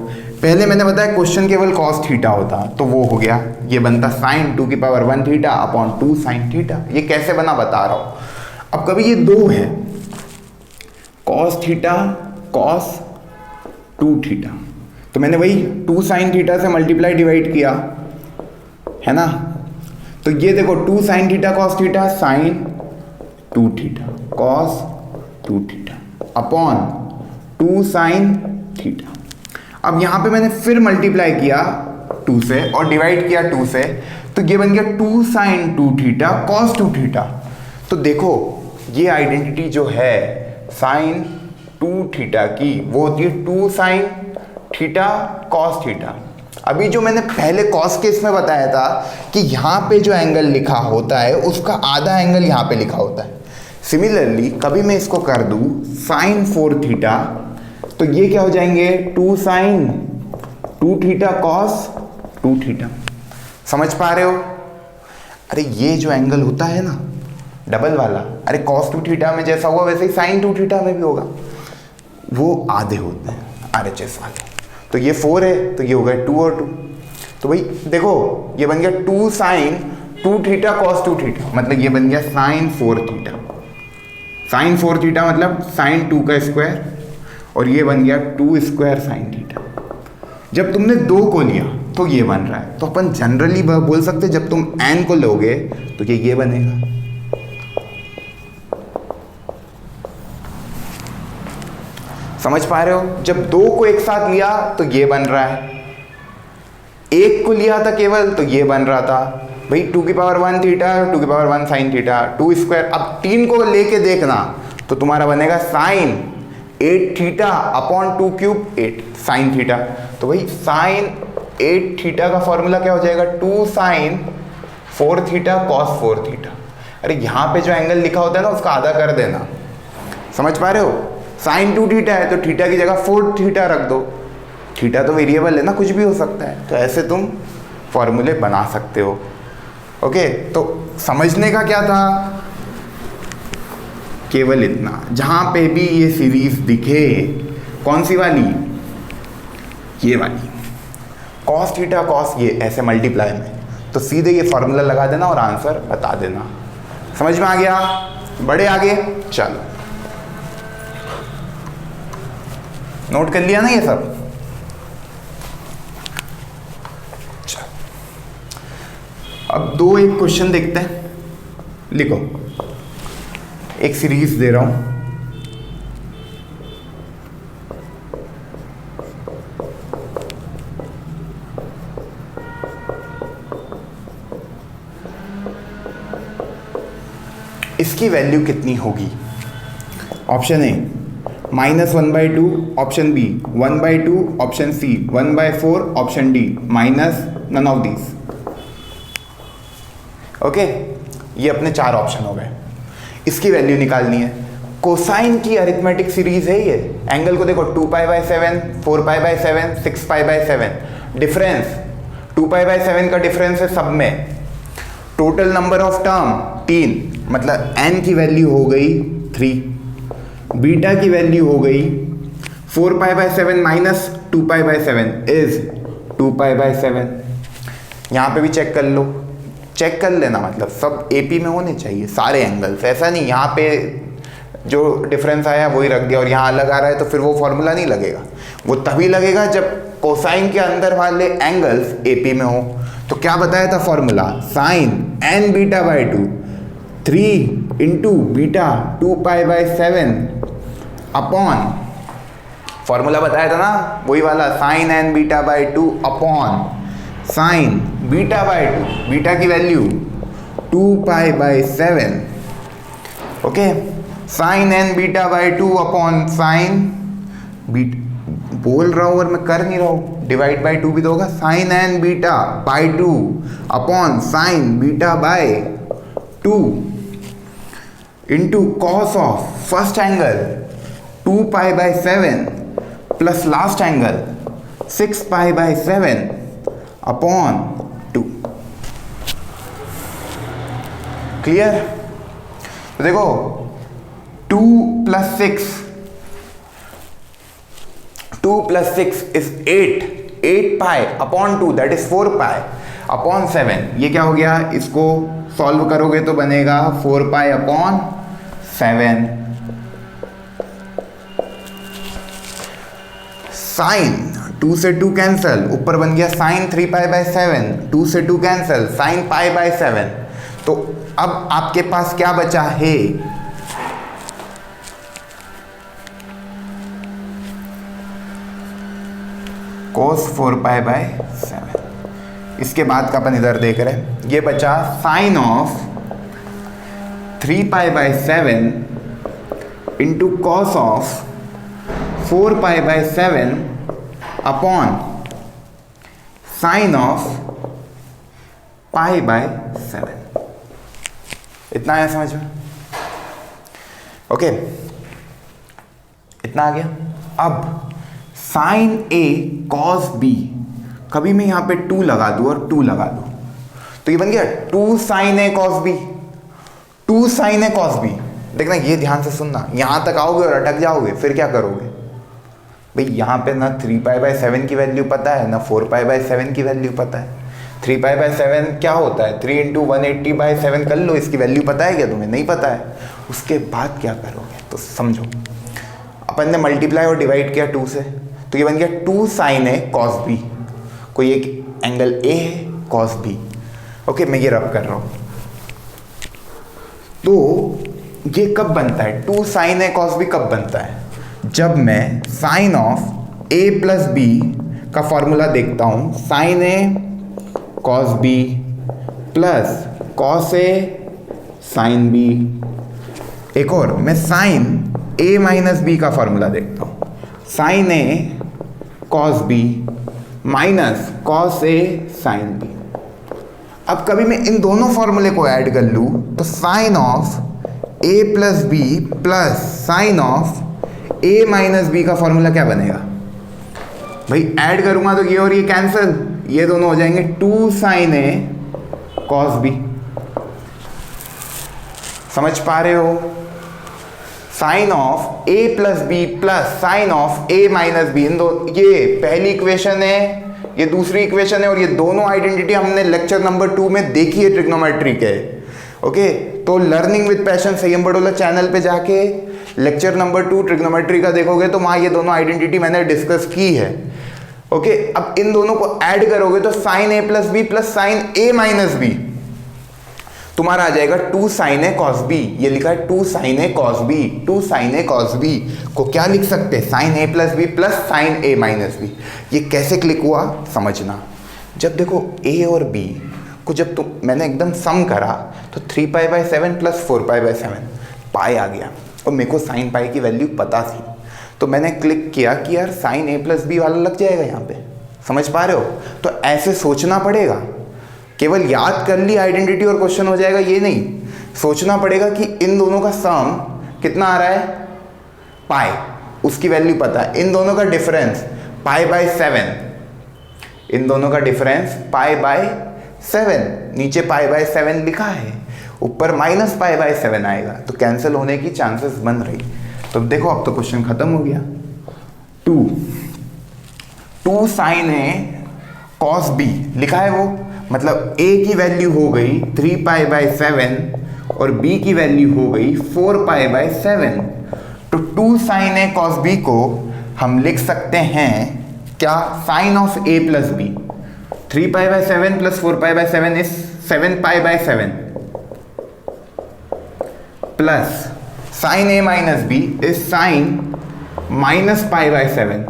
पहले मैंने बताया क्वेश्चन केवल कॉस थीटा होता तो वो हो गया, ये बनता साइन 2 की power 1 theta upon 2 sine theta. ये कैसे बना बता रहा हूँ। अब कभी ये 2 है, कॉस थीटा कॉस 2 थीटा, तो मैंने वही 2 साइन थीटा से मल्टीप्लाई डिवाइड किया है ना, तो ये देखो 2 sine theta cos theta sine 2 theta cos 2 theta upon 2 sine theta. अब यहाँ पे मैंने फिर मल्टीप्लाई किया 2 से और डिवाइड किया 2 से, तो ये बन गया 2 साइन 2 थीटा कॉस 2 थीटा। तो देखो ये आइडेंटिटी जो है साइन 2 थीटा की वो होती है 2 साइन थीटा कॉस थीटा। अभी जो मैंने पहले कॉस केस में बताया था कि यहाँ पे जो एंगल लिखा होता है उसका आधा एंगल यहाँ पे लिखा होता है। सिमिलरली कभी मैं इसको कर दूँ साइन 4 थीटा, तो ये क्या हो जाएंगे 2 साइन 2 थीटा कॉस 2 थीटा। समझ पा रहे हो। अरे ये जो एंगल होता है ना डबल वाला, अरे कॉस 2 थीटा में जैसा हुआ वैसे ही साइन 2 थीटा में भी होगा, वो आधे होते हैं RHS वाले। तो ये 4 है तो ये हो गया 2 और 2, तो भाई देखो ये बन गया 2 साइन 2 थीटा कॉस 2 थीटा, मतलब ये बन गया साइन 4 थीटा। साइन 4 थीटा मतलब साइन 2 का स्क्वायर, और ये बन गया 2 स्क्वायर साइन थीटा। जब तुमने 2 को लिया तो ये बन रहा है, तो अपन जनरली बोल सकते जब तुम n को लोगे तो ये बनेगा। समझ पा रहे हो। जब 2 को एक साथ लिया तो ये बन रहा है, 1 को लिया था केवल तो ये बन रहा था भाई 2 की पावर 1 थीटा 2 की पावर 1 साइन थीटा 2 स्क्वायर। अब 3 को लेके देखना तो तुम्हारा बनेगा sine 8 theta upon 2 cube 8 sine theta. तो भाई साइन 8 थीटा का फॉर्मूला क्या हो जाएगा 2 साइन 4 थीटा कॉस 4 थीटा। अरे यहाँ पे जो एंगल लिखा होता है ना उसका आधा कर देना। समझ पा रहे हो। साइन 2 थीटा है तो थीटा की जगह 4 थीटा रख दो, थीटा तो वेरिएबल है ना, कुछ भी हो सकता है। तो ऐसे तुम फॉर्मूले बना सकते हो। ओके, तो समझने का क्या था, केवल इतना, जहां पे भी ये सीरीज दिखे, कौन सी वाली, ये वाली कॉस थीटा कॉस ये ऐसे मल्टीप्लाई में, तो सीधे ये फॉर्मूला लगा देना और आंसर बता देना। समझ में आ गया। बड़े आगे चलो, नोट कर लिया ना ये सब। अब दो एक क्वेश्चन देखते हैं, लिखो। एक सीरीज दे रहा हूं, इसकी वैल्यू कितनी होगी? Option A -1/2, option B 1/2, option C 1/4, option D minus none of these. Okay, ये अपने चार ऑप्शन हो गए। इसकी वैल्यू निकालनी है। कोसाइन की अरिथमेटिक सीरीज है ये। एंगल को देखो, 2π/7, 4π/7, 6π/7। डिफरेंस 2π/7 का डिफरेंस है सब में। टोटल नंबर ऑफ टर्म 3, मतलब n की वैल्यू हो गई 3, बीटा की वैल्यू हो गई 4π/7 माइनस 2π/7 इज 2π/7। यहाँ पे भी चेक कर लो, चेक कर लेना, मतलब सब AP में होने चाहिए सारे एंगल्स। ऐसा नहीं यहाँ पे जो डिफरेंस आया वही रख दिया और यहाँ अलग आ रहा है तो फिर वो फॉर्मूला नहीं लगेगा। वो तभी लगेगा जब कोसाइन के अंदर वाले एंगल्स AP में हो। तो क्या बताया था formula? Sine n β/2 3 into beta 2π/7 upon, formula बताया था ना वही वाला, sine n β/2 upon sine β/2, beta की value 2π/7। Okay, sine n β/2 upon sine beta, बोल रहा हूँ और मैं कर नहीं रहा हूँ, डिवाइड बाई 2 भी तो होगा। Sine n β/2 upon sine β/2 into cos of first angle 2π/7 plus last angle 6π/7 upon 2। Clear? तो देखो 2 + 6, 2 + 6 is 8, 8π upon 2 that is 4π upon 7। ये क्या हो गया? इसको सॉल्व करोगे तो बनेगा 4π अपॉन 7। साइन 2 से 2 कैंसल, ऊपर बन गया साइन 3π/7, 2 से 2 कैंसल, साइन π/7। तो अब आपके पास क्या बचा है? cos 4π/7। इसके बाद का अपन इधर देख रहे हैं, ये बचा sine of 3π/7 into cos of 4π/7 upon sine of π/7। इतना आया समझ में? ओके, इतना आ गया। अब साइन A कॉस B, कभी मैं यहाँ पे 2 लगा दूँ और 2 लगा दूँ तो ये बन गया 2 sin A cos B, 2 sin A cos B। देखना, ये ध्यान से सुनना, यहाँ तक आओगे और अटक जाओगे, फिर क्या करोगे? भाई यहाँ पे ना 3π/7 की वैल्यू पता है ना 4π/7 की वैल्यू पता है। 3π/7 क्या होता है? 3 × 180/7 कर लो, इसकी वैल्यू पता है क्या तुम्हें? नहीं पता है। उसके बाद क्या करोगे तो समझो, अपन ने मल्टीप्लाई और डिवाइड किया 2 से, तो ये बन गया 2 sin A cos B। कोई एक एंगल A है cos B। ओके, मैं ये रब कर रहा हूँ। तो ये कब बनता है? 2 sin A cos B कब बनता है? जब मैं साइन ऑफ A + B का फॉर्मूला देखता हूँ, sine A cos B plus cos A sin B। एक और, मैं साइन A - B का फॉर्मूला देखता हूँ, sine A cos B minus cos A sin B। अब कभी मैं इन दोनों फॉर्मूले को ऐड कर लूँ तो sine of A + B plus sine of A - B का फॉर्मूला क्या बनेगा? भाई ऐड करूंगा तो ये और ये कैंसिल, ये दोनों हो जाएंगे 2 sin A cos B। समझ पा रहे हो? Sine of A + B plus sine of A - B, इन दो, ये पहली इक्वेशन है, ये दूसरी इक्वेशन है, और ये दोनों आइडेंटिटी हमने लेक्चर नंबर 2 में देखी है ट्रिग्नोमेट्री के। ओके, तो लर्निंग विद पैशन संयम बड़ोला चैनल पे जाके लेक्चर नंबर 2 ट्रिग्नोमेट्री का देखोगे तो वहाँ ये दोनों आइडेंटिटी मैंने डिस्कस की है। ओके, अब इन दोनों को ऐड करोगे तो sine A + B plus sine A - B, तुम्हारा आ जाएगा 2 sin a cos b। ये लिखा है 2 sin a cos b, 2 sin a cos b को क्या लिख सकते हैं, sin a plus B plus sin a minus B. ये कैसे क्लिक हुआ समझना। जब देखो a और b को जब मैंने एकदम सम करा तो 3π/7 प्लस 4π/7 पाई आ गया, और मेरे को sin पाई की वैल्यू पता थी, तो मैंने क्लिक किया कि यार sin a प्लस बी वाला लग जाएगा यहाँ पे। समझ पा रहे हो? तो ऐसे सोचना पड़ेगा, केवल याद कर ली आइडेंटिटी और क्वेश्चन हो जाएगा ये नहीं, सोचना पड़ेगा कि इन दोनों का सम कितना आ रहा है, पाई, उसकी वैल्यू पता है। इन दोनों का डिफरेंस π/7, इन दोनों का डिफरेंस π/7, नीचे π/7 लिखा है, ऊपर -π/7 आएगा, तो कैंसिल होने की चांसेस बन रही। तो देखो अब तो क्वेश्चन खत्म हो गया। 2 sin a cos b लिखा है वो, मतलब a की वैल्यू हो गई 3π/7 और b की वैल्यू हो गई 4π/7। तो 2 sin a cos b को हम लिख सकते हैं क्या, sin of a plus b। 3π/7 plus 4π/7 is 7π/7 plus sin a minus b is sin -π/7।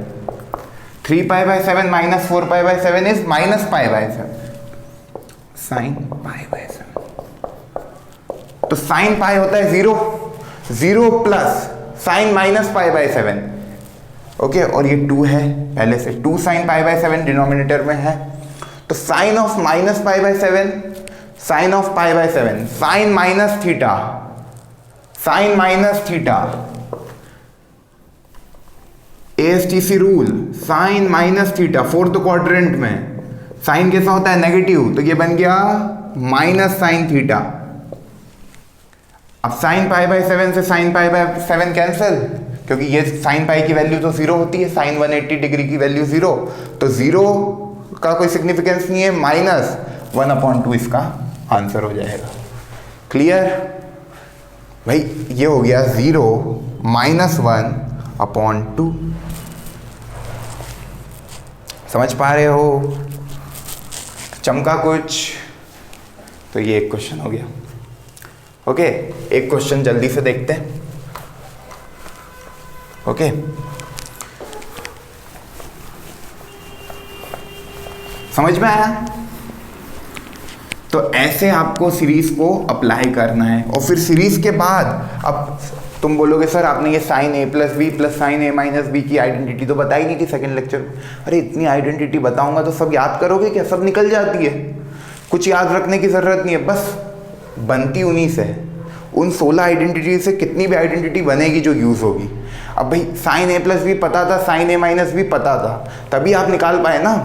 3π/7 minus 4π/7 is -π/7, sin π/7। तो sin पाई होता है 0 प्लस sin -π/7। ओके, और ये 2 है पहले से, 2 sin π/7 डिनोमिनेटर में है, तो sin of -π/7, sin of π/7, sin minus theta, sin minus theta, ASTC rule, sin minus theta fourth quadrant में साइन कैसा होता है, नेगेटिव, तो ये बन गया -sin थीटा। अब sin π/7 से sin π/7 कैंसिल, क्योंकि ये sin पाई की वैल्यू तो 0 होती है, sin 180 डिग्री की वैल्यू 0, तो 0 का कोई सिग्निफिकेंस नहीं है, -1/2 इसका आंसर हो जाएगा। क्लियर भाई, ये हो गया 0 -1/2। समझ पा रहे हो? चमका कुछ? तो ये एक क्वेश्चन हो गया। ओके, एक क्वेश्चन जल्दी से देखते हैं। ओके, समझ में आया? तो ऐसे आपको सीरीज को अप्लाई करना है, और फिर सीरीज के बाद अब तुम बोलोगे सर आपने ये sin a plus B plus sin a minus B की आइडेंटिटी तो बताई नहीं थी सेकंड लेक्चर में। अरे इतनी आइडेंटिटी बताऊंगा तो सब याद करोगे क्या? सब निकल जाती है, कुछ याद रखने की ज़रूरत नहीं है, बस बनती उन्हीं से। उन 16 आइडेंटिटी से कितनी भी आइडेंटिटी बनेगी जो यूज़ होगी। अब भाई sin a प्लस बी पता था, sin a माइनस बी पता था, तभी आप निकाल पाए ना।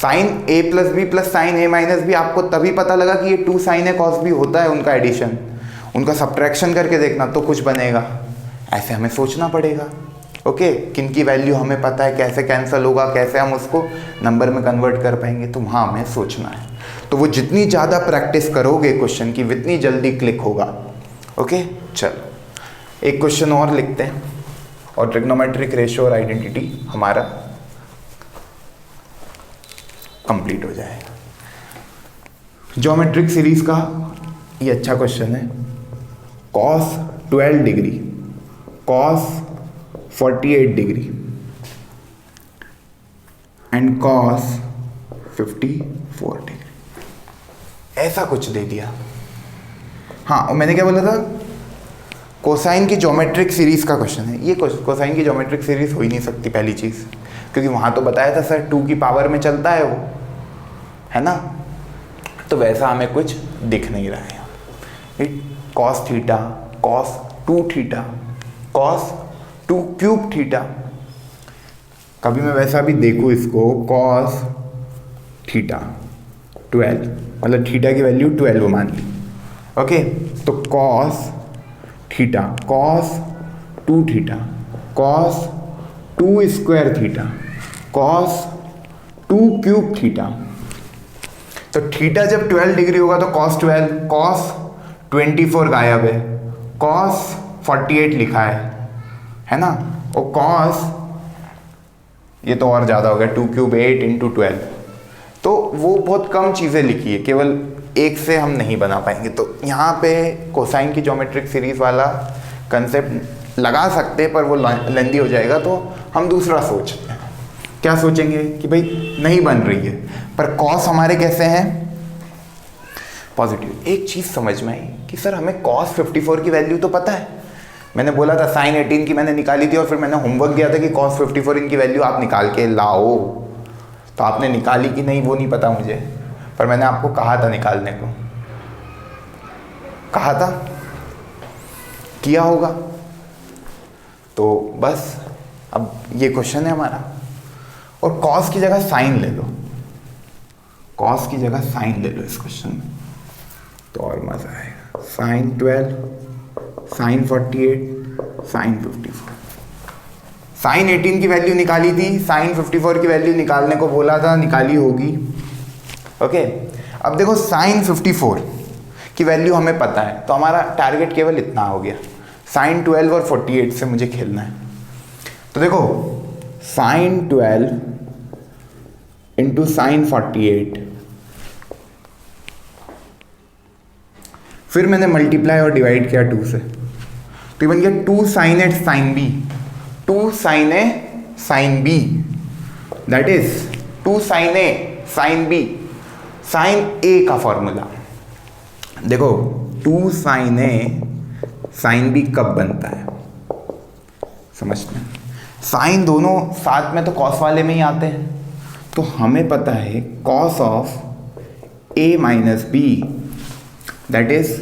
sin a plus B plus sin a minus B आपको तभी पता लगा कि ये 2 sin a cos b होता है, उनका एडिशन, उनका सब्ट्रैक्शन करके देखना तो कुछ बनेगा। ऐसे हमें सोचना पड़ेगा। ओके, किन की वैल्यू हमें पता है, कैसे कैंसिल होगा, कैसे हम उसको नंबर में कन्वर्ट कर पाएंगे, तो वहाँ हमें सोचना है। तो वो जितनी ज़्यादा प्रैक्टिस करोगे क्वेश्चन की, उतनी जल्दी क्लिक होगा। ओके, चलो एक क्वेश्चन और लिखते हैं, और ट्रिग्नोमेट्रिक रेशियो और आइडेंटिटी हमारा कंप्लीट हो जाएगा। ज्योमेट्रिक सीरीज का ये अच्छा क्वेश्चन है। cos 12 degree, cos 48 degree and cos 54 degree, ऐसा कुछ दे दिया। हाँ, और मैंने क्या बोला था, कोसाइन की ज्योमेट्रिक सीरीज का क्वेश्चन है ये। कोसाइन की ज्योमेट्रिक सीरीज हो ही नहीं सकती पहली चीज़, क्योंकि वहाँ तो बताया था सर 2 की पावर में चलता है वो, है ना। तो वैसा हमें कुछ दिख नहीं रहा है। cos theta, cos 2 theta, cos 2 cube theta, कभी मैं वैसा भी देखूँ इसको, cos थीटा 12, मतलब थीटा की वैल्यू 12 मान ली। ओके, तो cos theta, cos 2 theta, cos 2 square theta, cos 2 cube theta. तो थीटा जब 12 डिग्री होगा तो cos 12, cos 24 गायब है, cos 48 लिखा है ना, और cos ये तो और ज़्यादा हो गया, 2 क्यूब 8 × 12, तो वो बहुत कम चीज़ें लिखी है, केवल एक से हम नहीं बना पाएंगे। तो यहाँ पे कोसाइन की ज्योमेट्रिक सीरीज वाला कंसेप्ट लगा सकते हैं, पर वो लेंदी हो जाएगा, तो हम दूसरा सोचते हैं। क्या सोचेंगे कि भाई नहीं बन रही है, पर कॉस हमारे कैसे हैं, पॉजिटिव। एक चीज़ समझ में आई कि सर हमें कॉस 54 की वैल्यू तो पता है, मैंने बोला था साइन 18 की मैंने निकाली थी, और फिर मैंने होमवर्क दिया था कि कॉस 54 इनकी वैल्यू आप निकाल के लाओ। तो आपने निकाली कि नहीं वो नहीं पता मुझे, पर मैंने आपको कहा था निकालने को, कहा था, किया होगा। तो बस अब ये क्वेश्चन है हमारा, और कॉस की जगह साइन ले लो, कॉस की जगह साइन ले लो इस क्वेश्चन में, तो और मजा आएगा। Sign 12, sign 48, sign 54। साइन 18 की वैल्यू निकाली थी, साइन 54 की वैल्यू निकालने को बोला था, निकाली होगी। ओके, अब देखो साइन 54 की वैल्यू हमें पता है, तो हमारा टारगेट केवल इतना हो गया, साइन 12 और 48 से मुझे खेलना है। तो देखो साइन 12 इंटू साइन 48, फिर मैंने मल्टीप्लाई और डिवाइड किया 2 से, तो ये बन गया 2 sine A sine B, 2 sine A sine B, that is 2 sine A sine B, sine A का फॉर्मूला। देखो 2 साइन ए साइन बी कब बनता है समझते हैं, साइन दोनों साथ में तो कॉस वाले में ही आते हैं, तो हमें पता है cos of A minus B, that is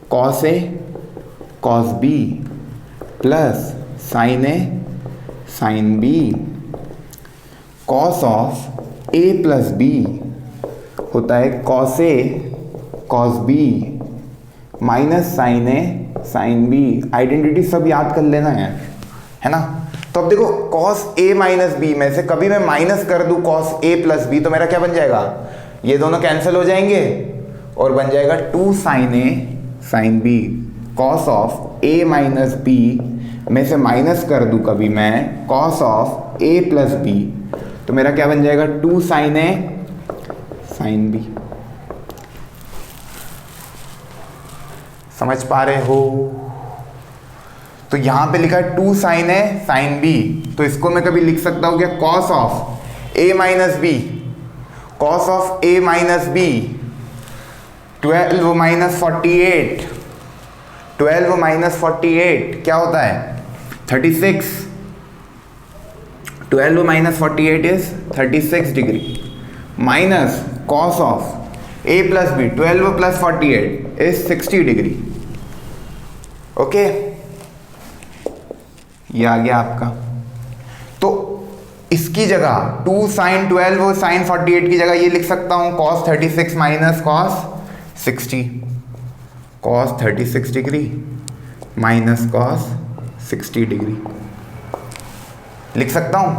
cos A cos B plus sine A sine B. Cos of A plus B होता है cos A cos B minus sine A sine B. Identity सब याद कर लेना यार, है ना। तो अब देखो कॉस ए माइनस बी में से कभी मैं माइनस कर दूं कॉस ए प्लस बी, तो मेरा क्या बन जाएगा, ये दोनों कैंसिल हो जाएंगे और बन जाएगा 2 sine A sine B. Cos of A minus B में से माइनस कर दूं कभी मैं cos of A plus B, तो मेरा क्या बन जाएगा 2 साइन ए साइन बी। समझ पा रहे हो। तो यहां पे लिखा है 2 साइन ए साइन बी, तो इसको मैं कभी लिख सकता हूं क्या, cos of A minus B, cos of A minus B 12 minus 48, 12 minus 48 क्या होता है 36, 12 minus 48 is 36 degree, minus cos of A plus B 12 plus 48 is 60 degree. Okay, ये आ गया आपका। तो इसकी जगह 2 साइन 12 और साइन 48 की जगह ये लिख सकता हूं cos 36 minus cos 60, cos 36 degree minus cos 60 degree लिख सकता हूं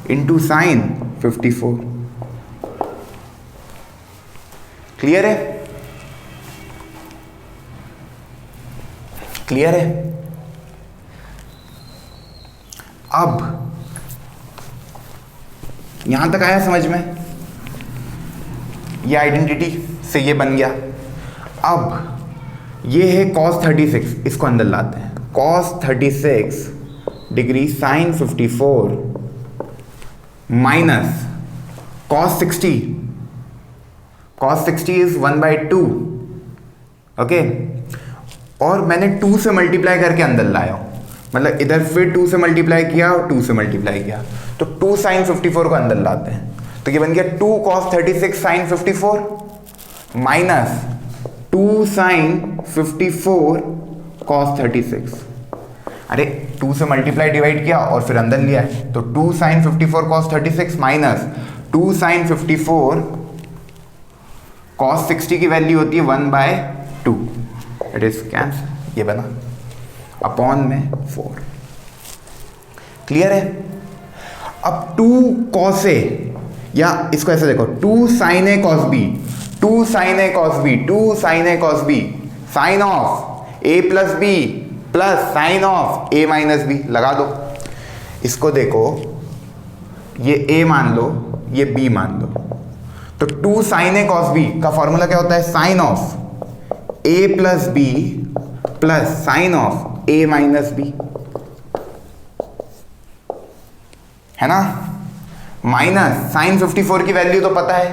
इंटू साइन 54। क्लियर है, क्लियर है। अब यहां तक आया समझ में, ये आइडेंटिटी से ये बन गया। अब ये है cos 36, इसको अंदर लाते हैं, cos 36 degree sine 54 minus cos 60, cos 60 is 1/2। Okay, और मैंने 2 से मल्टीप्लाई करके अंदर लाया हूं, मतलब इधर फिर 2 से मल्टीप्लाई किया और 2 से मल्टीप्लाई किया, तो 2 साइन 54 को अंदर लाते हैं, तो ये बन गया 2 cos 36 sine 54 minus 2 sine 54 cos 36। अरे 2 से मल्टीप्लाई डिवाइड किया और फिर अंदर लिया है, तो 2 sine 54 cos 36 minus 2 sine 54 cos 60 की वैल्यू होती है 1/2, इट इज कैंसल, ये बना अपॉन में 4। क्लियर है। अब 2 cos ए, या इसको ऐसे देखो 2 sine A cos B, 2 sine A cos B, 2 sine A cos B, sine of A plus B plus sine of A minus B लगा दो। इसको देखो, ये ए मान लो, ये बी मान लो, तो 2 साइन ए कॉस बी का फॉर्मूला क्या होता है? Sine of A plus B plus sine of A minus B, है ना। माइनस साइन 54 की वैल्यू तो पता है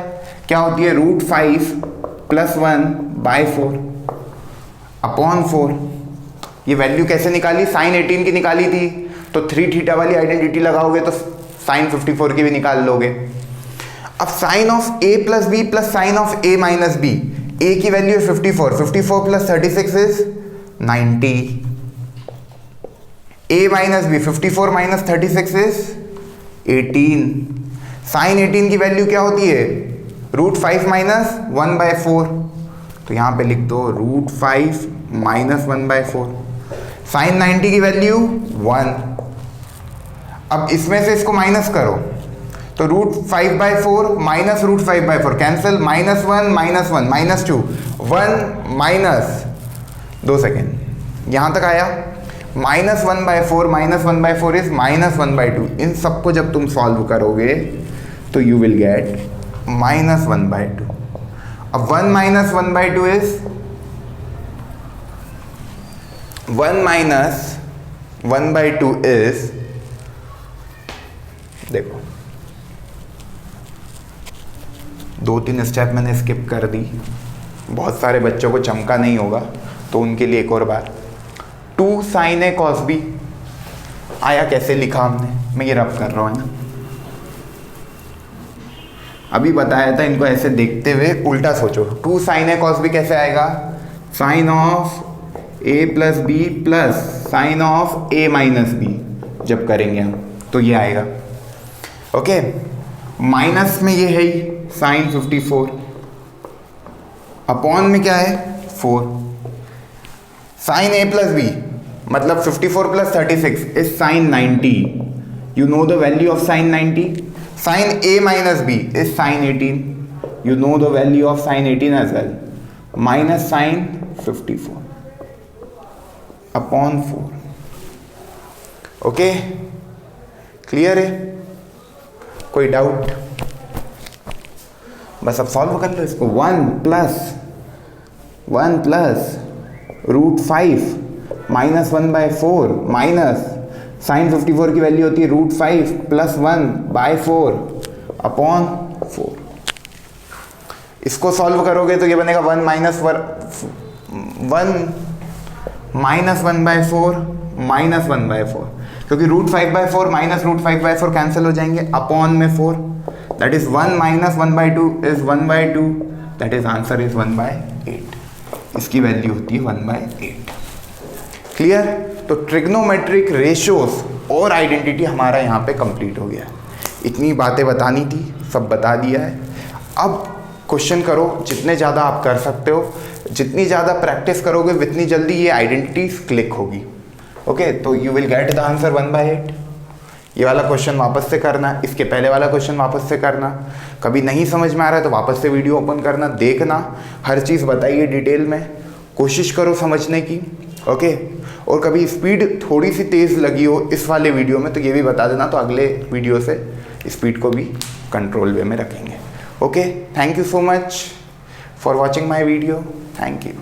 क्या होती है? √5 + 1/4 अपॉन 4। ये वैल्यू कैसे निकाली? साइन 18 की निकाली थी, तो 3 थीटा वाली आइडेंटिटी लगाओगे तो साइन 54 की भी निकाल लोगे। अब sine of A plus B plus sine of A minus B, A की वैल्यू है 54, 54 + 36 is 90, A minus B 54 - 36 is 18। Sine 18 की वैल्यू क्या होती है? √5 - 1/4, तो यहां पे लिख दो √5 - 1/4। साइन 90 की वैल्यू 1। अब इसमें से इसको माइनस करो तो √5/4 माइनस √5/4 कैंसिल, -1 -1 -2 1 2 सेकेंड यहां तक आया। -1/4 -1/4 इज -1/2। इन सबको जब तुम सॉल्व करोगे तो यू विल गेट -1/2। अब 1 - 1/2 इज 1 - 1/2 इज, देखो 2-3 स्टेप मैंने स्किप कर दी, बहुत सारे बच्चों को चमका नहीं होगा तो उनके लिए एक और बार। 2 साइन ए कॉस बी आया कैसे लिखा हमने? मैं ये रब कर रहा हूँ ना, अभी बताया था, इनको ऐसे देखते हुए उल्टा सोचो। 2 साइन ए कॉस बी कैसे आएगा? Sine of A plus B plus sine of A minus B जब करेंगे हम तो ये आएगा। ओके, माइनस में ये है ही साइन 54, अपॉन में क्या है? 4। साइन ए प्लस बी मतलब 54 + 36 is sine 90। You know the value of sine 90। Sine A minus B is sine 18। You know the value of sine 18 as well, minus sine 54 upon 4। Okay, clear है? कोई doubt? बस अब solve कर लो इसको। 1 + √5 - 1/4 minus sine 54 की value होती है √5 + 1/4 upon 4। इसको सॉल्व करोगे तो ये बनेगा 1 - 1/4 -1/4 क्योंकि √5/4 माइनस √5/4 कैंसिल हो जाएंगे, अपॉन में 4, that is 1 - 1/2 is 1/2, that is answer is 1/8। इसकी वैल्यू होती है 1/8। क्लियर? तो ट्रिग्नोमेट्रिक रेशियोज और आइडेंटिटी हमारा यहाँ पे कंप्लीट हो गया। इतनी बातें बतानी थी, सब बता दिया है। अब क्वेश्चन करो, जितने ज़्यादा आप कर सकते हो, जितनी ज़्यादा प्रैक्टिस करोगे उतनी जल्दी ये आइडेंटिटीज क्लिक होगी। ओके, तो you will get the answer 1/8। ये वाला क्वेश्चन वापस से करना, इसके पहले वाला क्वेश्चन वापस से करना। कभी नहीं समझ में आ रहा है तो वापस से वीडियो ओपन करना, देखना, हर चीज़ बताइए डिटेल में, कोशिश करो समझने की। ओके, और कभी स्पीड थोड़ी सी तेज़ लगी हो इस वाले वीडियो में तो ये भी बता देना, तो अगले वीडियो से स्पीड को भी कंट्रोल वे में रखेंगे। Okay, thank you so much for watching my video. Thank you.